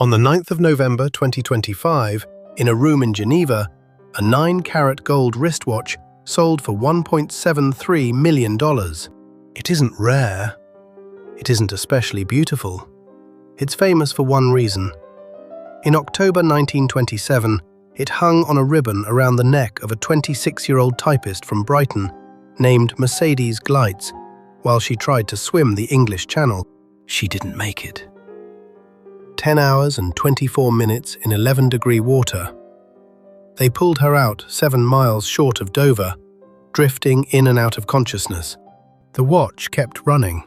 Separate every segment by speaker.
Speaker 1: On the 9th of November 2025, in a room in Geneva, a 9-carat gold wristwatch sold for $1.73 million. It isn't rare. It isn't especially beautiful. It's famous for one reason. In October 1927, it hung on a ribbon around the neck of a 26-year-old typist from Brighton named Mercedes Gleitze. While she tried to swim the English Channel, she didn't make it. 10 hours and 24 minutes in 11-degree water. They pulled her out 7 miles short of Dover, drifting in and out of consciousness. The watch kept running.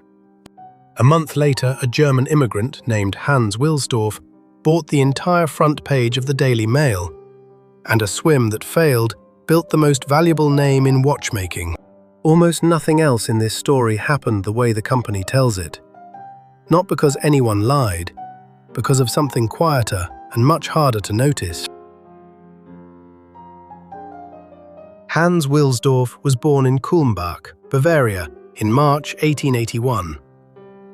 Speaker 1: A month later, a German immigrant named Hans Wilsdorf bought the entire front page of the Daily Mail, and a swim that failed built the most valuable name in watchmaking. Almost nothing else in this story happened the way the company tells it. Not because anyone lied, because of something quieter and much harder to notice. Hans Wilsdorf was born in Kulmbach, Bavaria, in March 1881.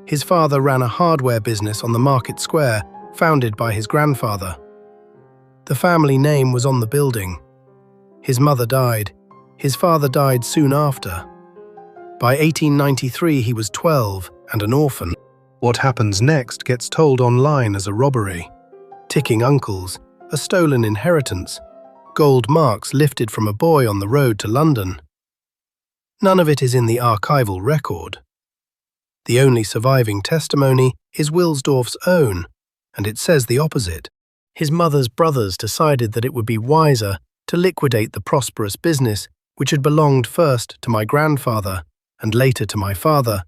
Speaker 1: His father ran a hardware business on the market square, founded by his grandfather. The family name was on the building. His mother died. His father died soon after. By 1893, he was 12 and an orphan. What happens next gets told online as a robbery. Ticking uncles, a stolen inheritance, gold marks lifted from a boy on the road to London. None of it is in the archival record. The only surviving testimony is Wilsdorf's own, and it says the opposite. His mother's brothers decided that it would be wiser to liquidate the prosperous business which had belonged first to my grandfather and later to my father,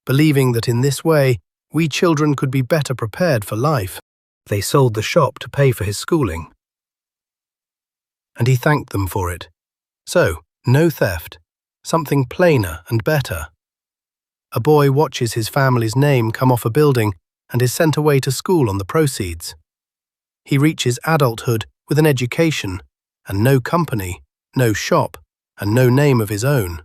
Speaker 1: believing that in this way we children could be better prepared for life. They sold the shop to pay for his schooling. And he thanked them for it. So, no theft, something plainer and better. A boy watches his family's name come off a building and is sent away to school on the proceeds. He reaches adulthood with an education and no company, no shop, and no name of his own.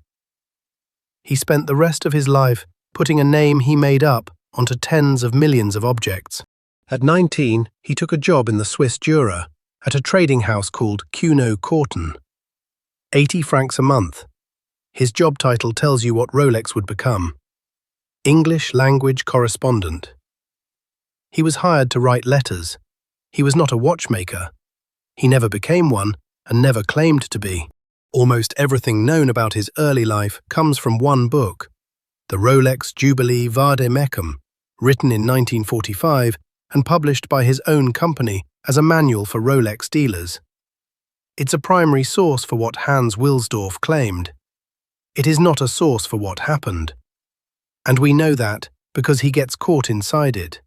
Speaker 1: He spent the rest of his life putting a name he made up onto tens of millions of objects. At 19, he took a job in the Swiss Jura at a trading house called Kuno Korten. 80 francs a month. His job title tells you what Rolex would become. English language correspondent. He was hired to write letters. He was not a watchmaker. He never became one and never claimed to be. Almost everything known about his early life comes from one book, the Rolex Jubilee Vade Mecum, written in 1945 and published by his own company as a manual for Rolex dealers. It's a primary source for what Hans Wilsdorf claimed. It is not a source for what happened. And we know that because he gets caught inside it.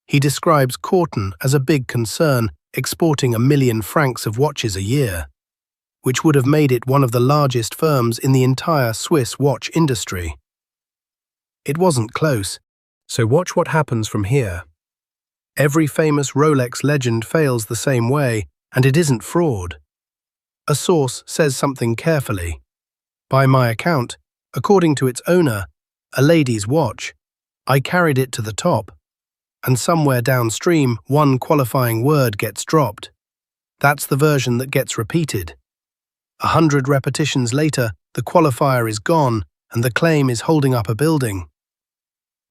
Speaker 1: He describes Korten as a big concern exporting 1 million francs of watches a year, which would have made it one of the largest firms in the entire Swiss watch industry. It wasn't close, so watch what happens from here. Every famous Rolex legend fails the same way, and it isn't fraud. A source says something carefully. By my account, according to its owner, a lady's watch, I carried it to the top, and somewhere downstream one qualifying word gets dropped. That's the version that gets repeated. 100 repetitions later, the qualifier is gone and the claim is holding up a building.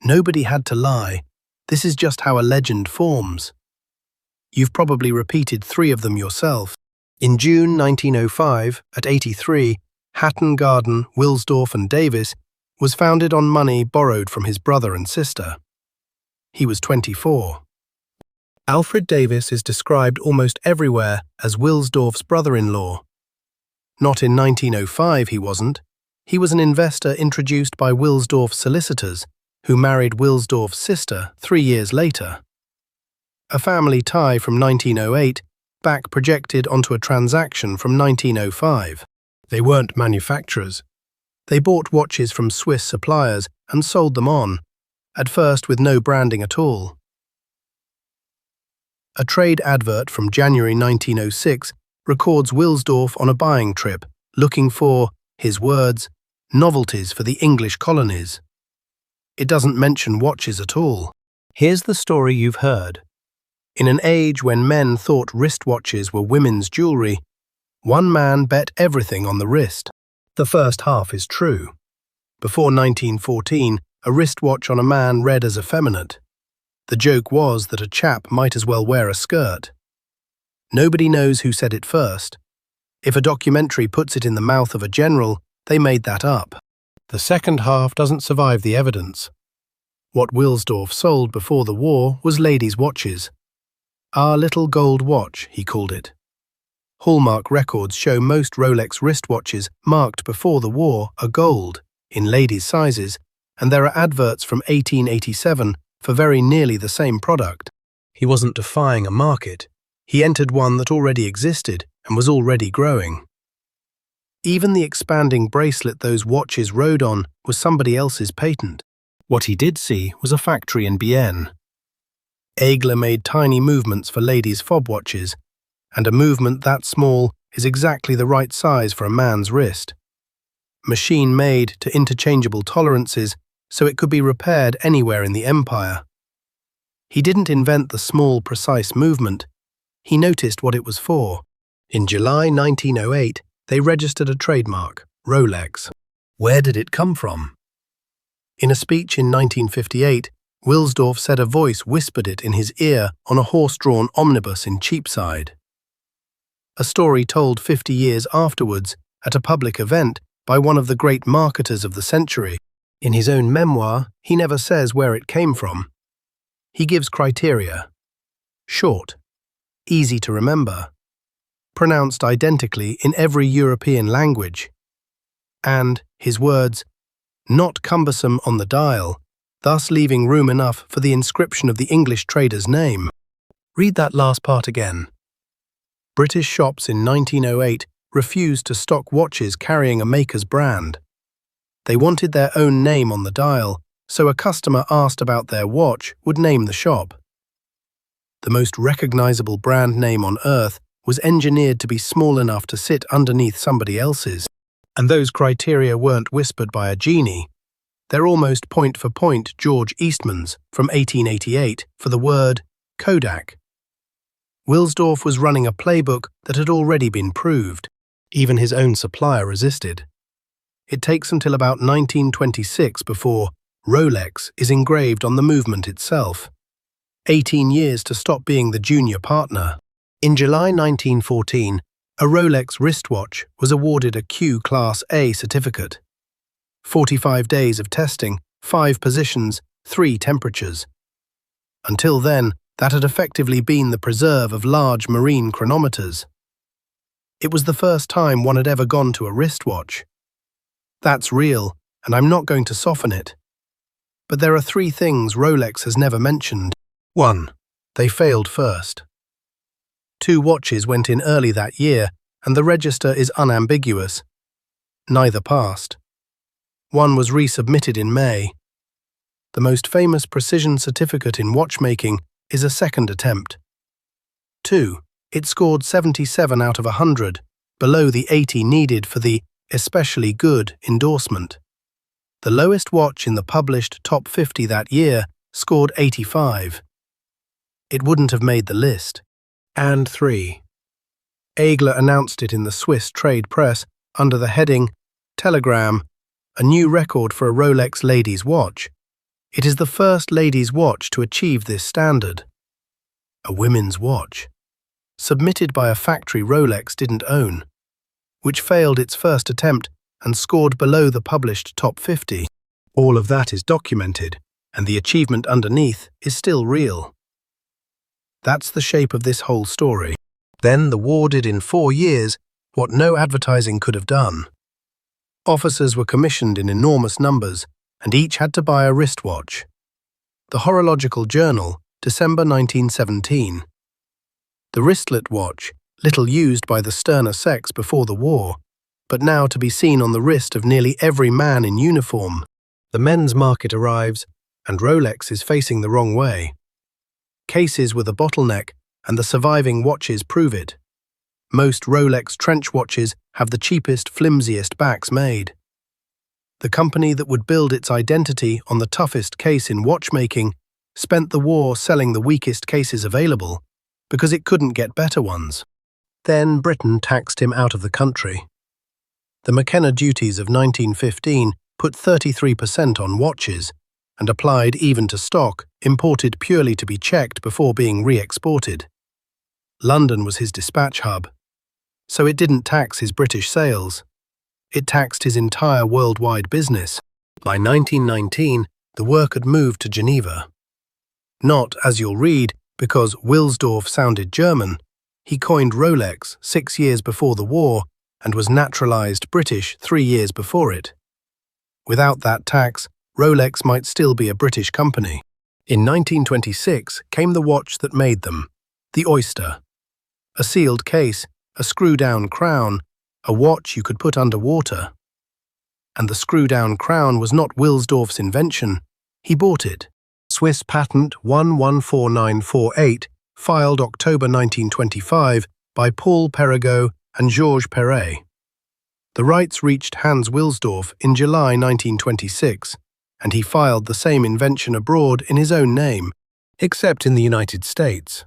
Speaker 1: Nobody had to lie. This is just how a legend forms. You've probably repeated 3 of them yourself. In June 1905, at 83, Hatton Garden, Wilsdorf and Davis was founded on money borrowed from his brother and sister. He was 24. Alfred Davis is described almost everywhere as Wilsdorf's brother-in-law. Not in 1905 he wasn't. He was an investor introduced by Wilsdorf's solicitors, who married Wilsdorf's sister 3 years later. A family tie from 1908 back projected onto a transaction from 1905. They weren't manufacturers. They bought watches from Swiss suppliers and sold them on, at first with no branding at all. A trade advert from January 1906 records Wilsdorf on a buying trip, looking for, his words, novelties for the English colonies. It doesn't mention watches at all. Here's the story you've heard. In an age when men thought wristwatches were women's jewelry, one man bet everything on the wrist. The first half is true. Before 1914, a wristwatch on a man read as effeminate. The joke was that a chap might as well wear a skirt. Nobody knows who said it first. If a documentary puts it in the mouth of a general, they made that up. The second half doesn't survive the evidence. What Wilsdorf sold before the war was ladies' watches. Our little gold watch, he called it. Hallmark records show most Rolex wristwatches marked before the war are gold, in ladies' sizes, and there are adverts from 1887 for very nearly the same product. He wasn't defying a market. He entered one that already existed and was already growing. Even the expanding bracelet those watches rode on was somebody else's patent. What he did see was a factory in Brighton. Eigler made tiny movements for ladies' fob watches, and a movement that small is exactly the right size for a man's wrist. Machine made to interchangeable tolerances so it could be repaired anywhere in the empire. He didn't invent the small, precise movement. He noticed what it was for. In July 1908, they registered a trademark, Rolex. Where did it come from? In a speech in 1958, Wilsdorf said a voice whispered it in his ear on a horse-drawn omnibus in Cheapside. A story told 50 years afterwards at a public event by one of the great marketers of the century. In his own memoir, he never says where it came from. He gives criteria. Short, easy to remember, pronounced identically in every European language, and, his words, not cumbersome on the dial, thus leaving room enough for the inscription of the English trader's name. Read that last part again. British shops in 1908 refused to stock watches carrying a maker's brand. They wanted their own name on the dial, so a customer asked about their watch would name the shop. The most recognizable brand name on earth was engineered to be small enough to sit underneath somebody else's. And those criteria weren't whispered by a genie. They're almost point for point George Eastman's from 1888 for the word Kodak. Wilsdorf was running a playbook that had already been proved. Even his own supplier resisted. It takes until about 1926 before Rolex is engraved on the movement itself. 18 years to stop being the junior partner. In July 1914, a Rolex wristwatch was awarded a Q Class A certificate. 45 days of testing, 5 positions, 3 temperatures. Until then, that had effectively been the preserve of large marine chronometers. It was the first time one had ever gone to a wristwatch. That's real, and I'm not going to soften it. But there are 3 things Rolex has never mentioned. 1. They failed first. 2 watches went in early that year, and the register is unambiguous. Neither passed. 1 was resubmitted in May. The most famous precision certificate in watchmaking is a second attempt. 2. It scored 77 out of 100, below the 80 needed for the especially good endorsement. The lowest watch in the published top 50 that year scored 85. It wouldn't have made the list. And 3. Eigler announced it in the Swiss trade press under the heading, Telegram, a new record for a Rolex ladies' watch. It is the first ladies' watch to achieve this standard. A women's watch, submitted by a factory Rolex didn't own, which failed its first attempt and scored below the published top 50. All of that is documented, and the achievement underneath is still real. That's the shape of this whole story. Then the war did in 4 years what no advertising could have done. Officers were commissioned in enormous numbers, and each had to buy a wristwatch. The Horological Journal, December 1917. The wristlet watch, little used by the sterner sex before the war, but now to be seen on the wrist of nearly every man in uniform. The men's market arrives, and Rolex is facing the wrong way. Cases with a bottleneck, and the surviving watches prove it. Most Rolex trench watches have the cheapest, flimsiest backs made. The company that would build its identity on the toughest case in watchmaking spent the war selling the weakest cases available because it couldn't get better ones. Then Britain taxed him out of the country. The McKenna duties of 1915 put 33% on watches and applied even to stock imported purely to be checked before being re-exported. London was his dispatch hub, so it didn't tax his British sales. It taxed his entire worldwide business. By 1919, the work had moved to Geneva. Not, as you'll read, because Wilsdorf sounded German. He coined Rolex 6 years before the war and was naturalized British 3 years before it. Without that tax, Rolex might still be a British company. In 1926 came the watch that made them, the Oyster. A sealed case, a screw-down crown, a watch you could put underwater. And the screw-down crown was not Wilsdorf's invention. He bought it. Swiss patent 114948, filed October 1925 by Paul Perregaux and Georges Perret. The rights reached Hans Wilsdorf in July 1926, and he filed the same invention abroad in his own name, except in the United States.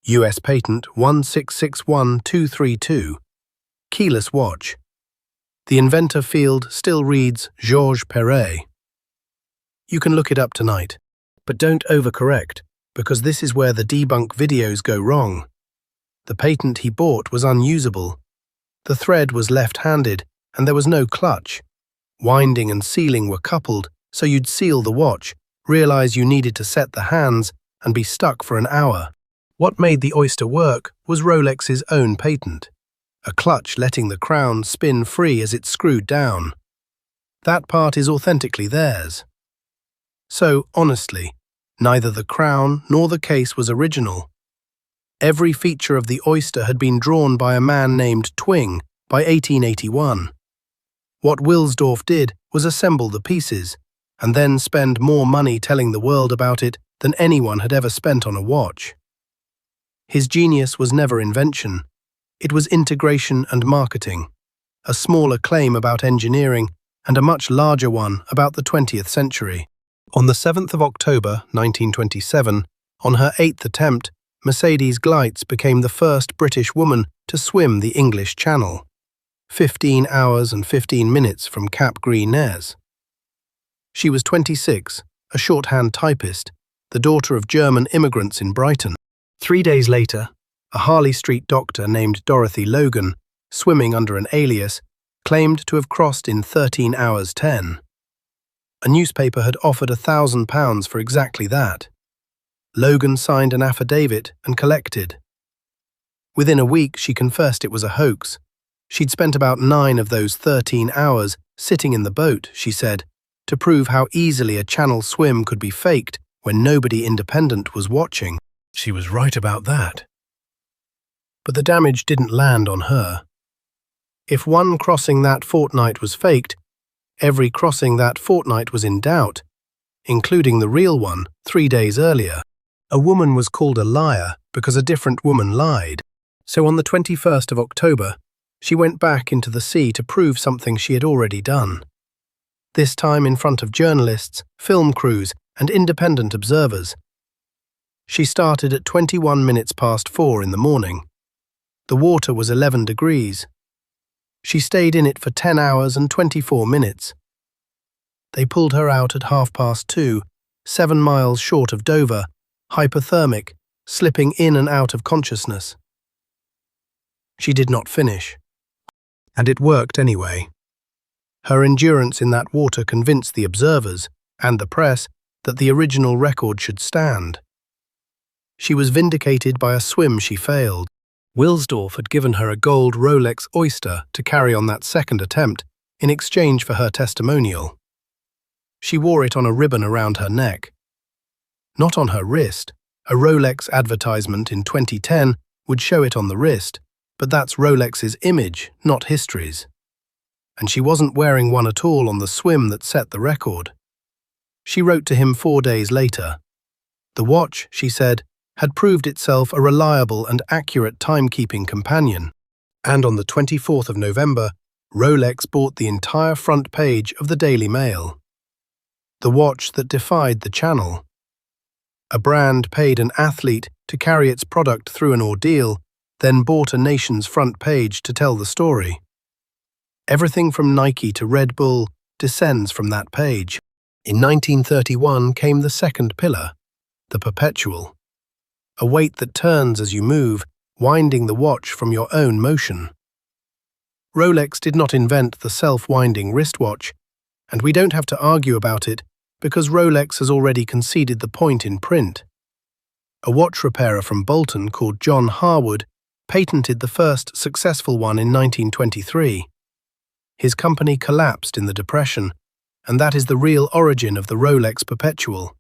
Speaker 1: US patent 1661232, keyless watch. The inventor field still reads Georges Perret. You can look it up tonight, but don't overcorrect, because this is where the debunk videos go wrong. The patent he bought was unusable. The thread was left-handed, and there was no clutch. Winding and sealing were coupled, so you'd seal the watch, realize you needed to set the hands, and be stuck for an hour. What made the Oyster work was Rolex's own patent, a clutch letting the crown spin free as it screwed down. That part is authentically theirs. So, honestly, neither the crown nor the case was original. Every feature of the Oyster had been drawn by a man named Twing by 1881. What Wilsdorf did was assemble the pieces, and then spend more money telling the world about it than anyone had ever spent on a watch. His genius was never invention. It was integration and marketing, a smaller claim about engineering and a much larger one about the 20th century. On the 7th of October 1927, on her 8th attempt, Mercedes Gleitze became the first British woman to swim the English Channel, 15 hours and 15 minutes from Cap Gris-Nez. She was 26, a shorthand typist, the daughter of German immigrants in Brighton. 3 days later, a Harley Street doctor named Dorothy Logan, swimming under an alias, claimed to have crossed in 13 hours 10. A newspaper had offered £1,000 for exactly that. Logan signed an affidavit and collected. Within a week, she confessed it was a hoax. She'd spent about 9 of those 13 hours sitting in the boat, she said, to prove how easily a channel swim could be faked when nobody independent was watching. She was right about that. But the damage didn't land on her. If one crossing that fortnight was faked, every crossing that fortnight was in doubt, including the real one 3 days earlier. A woman was called a liar because a different woman lied. So on the 21st of October, she went back into the sea to prove something she had already done. This time in front of journalists, film crews, and independent observers. She started at 21 minutes past 4 in the morning. The water was 11 degrees. She stayed in it for 10 hours and 24 minutes. They pulled her out at 2:30, 7 miles short of Dover, hypothermic, slipping in and out of consciousness. She did not finish. And it worked anyway. Her endurance in that water convinced the observers and the press that the original record should stand. She was vindicated by a swim she failed. Wilsdorf had given her a gold Rolex Oyster to carry on that second attempt in exchange for her testimonial. She wore it on a ribbon around her neck. Not on her wrist. A Rolex advertisement in 2010 would show it on the wrist, but that's Rolex's image, not history's. And she wasn't wearing one at all on the swim that set the record. She wrote to him 4 days later. The watch, she said, had proved itself a reliable and accurate timekeeping companion. And on the 24th of November, Rolex bought the entire front page of the Daily Mail. The watch that defied the channel. A brand paid an athlete to carry its product through an ordeal, then bought a nation's front page to tell the story. Everything from Nike to Red Bull descends from that page. In 1931 came the second pillar, the perpetual, a weight that turns as you move, winding the watch from your own motion. Rolex did not invent the self-winding wristwatch, and we don't have to argue about it because Rolex has already conceded the point in print. A watch repairer from Bolton called John Harwood patented the first successful one in 1923. His company collapsed in the Depression, and that is the real origin of the Rolex Perpetual.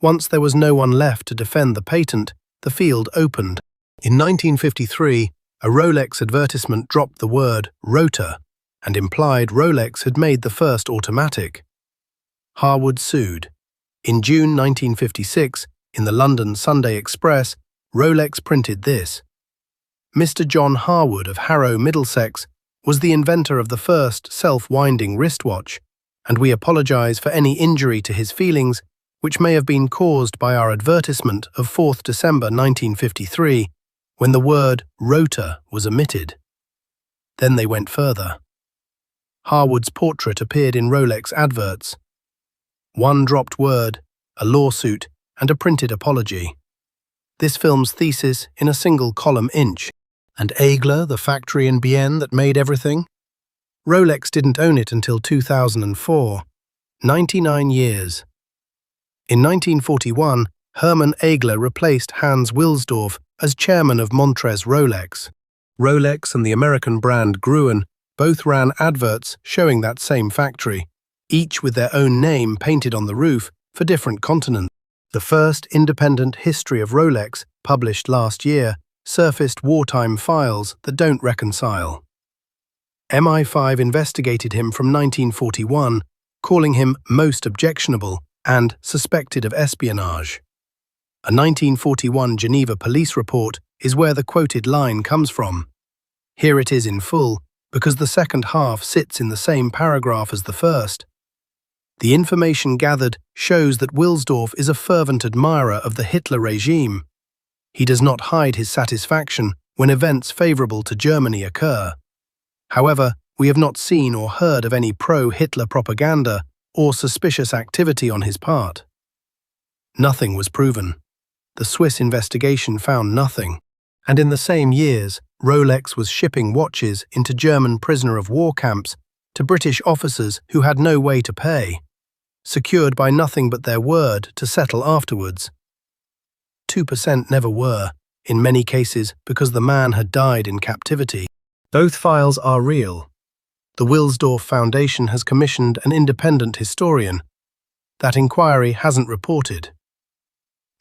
Speaker 1: Once there was no one left to defend the patent, the field opened. In 1953, a Rolex advertisement dropped the word rotor and implied Rolex had made the first automatic. Harwood sued. In June 1956, in the London Sunday Express, Rolex printed this: Mr. John Harwood of Harrow, Middlesex, was the inventor of the first self-winding wristwatch, and we apologize for any injury to his feelings which may have been caused by our advertisement of 4th December 1953, when the word rotor was omitted. Then they went further. Harwood's portrait appeared in Rolex adverts. One dropped word, a lawsuit, and a printed apology. This film's thesis in a single column inch. And Eigler, the factory in Bienne that made everything? Rolex didn't own it until 2004. 99 years. In 1941, Hermann Eigler replaced Hans Wilsdorf as chairman of Montrez Rolex. Rolex and the American brand Gruen both ran adverts showing that same factory, each with their own name painted on the roof for different continents. The first independent history of Rolex, published last year, surfaced wartime files that don't reconcile. MI5 investigated him from 1941, calling him most objectionable and suspected of espionage. A 1941 Geneva police report is where the quoted line comes from. Here it is in full, because the second half sits in the same paragraph as the first. The information gathered shows that Wilsdorf is a fervent admirer of the Hitler regime. He does not hide his satisfaction when events favorable to Germany occur. However, we have not seen or heard of any pro-Hitler propaganda or suspicious activity on his part. Nothing was proven. The Swiss investigation found nothing. And in the same years, Rolex was shipping watches into German prisoner of war camps to British officers who had no way to pay, secured by nothing but their word to settle afterwards. 2% never were, in many cases because the man had died in captivity. Both files are real. The Wilsdorf Foundation has commissioned an independent historian. That inquiry hasn't reported.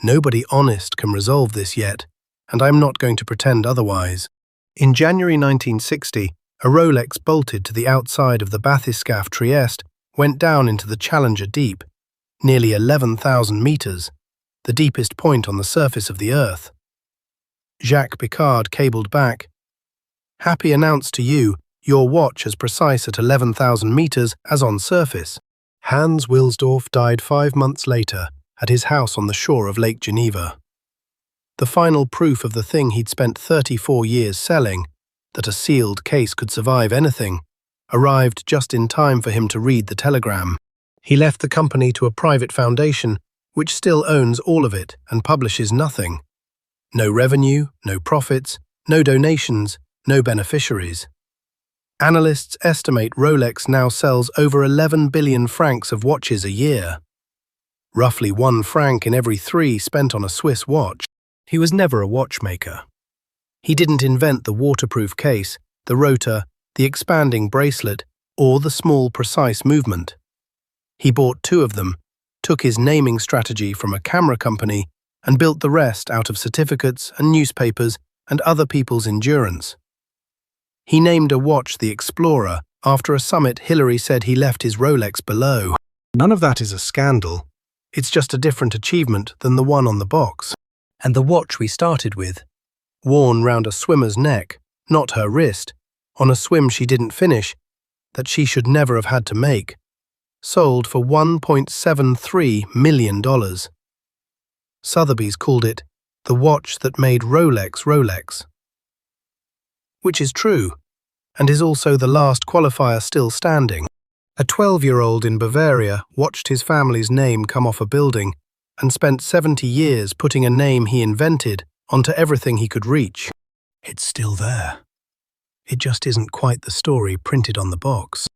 Speaker 1: Nobody honest can resolve this yet, and I'm not going to pretend otherwise. In January 1960, a Rolex bolted to the outside of the bathyscaphe Trieste went down into the Challenger Deep, nearly 11,000 meters, the deepest point on the surface of the Earth. Jacques Picard cabled back, "Happy announced to you, your watch as precise at 11,000 meters as on surface." Hans Wilsdorf died 5 months later at his house on the shore of Lake Geneva. The final proof of the thing he'd spent 34 years selling, that a sealed case could survive anything, arrived just in time for him to read the telegram. He left the company to a private foundation, which still owns all of it and publishes nothing. No revenue, no profits, no donations, no beneficiaries. Analysts estimate Rolex now sells over 11 billion francs of watches a year. Roughly 1 franc in every 3 spent on a Swiss watch. He was never a watchmaker. He didn't invent the waterproof case, the rotor, the expanding bracelet, or the small, precise movement. He bought 2 of them, took his naming strategy from a camera company, and built the rest out of certificates and newspapers and other people's endurance. He named a watch the Explorer after a summit Hillary said he left his Rolex below. None of that is a scandal. It's just a different achievement than the one on the box. And the watch we started with, worn round a swimmer's neck, not her wrist, on a swim she didn't finish, that she should never have had to make, sold for $1.73 million. Sotheby's called it the watch that made Rolex Rolex. Which is true, and is also the last qualifier still standing. A 12-year-old in Bavaria watched his family's name come off a building and spent 70 years putting a name he invented onto everything he could reach. It's still there. It just isn't quite the story printed on the box.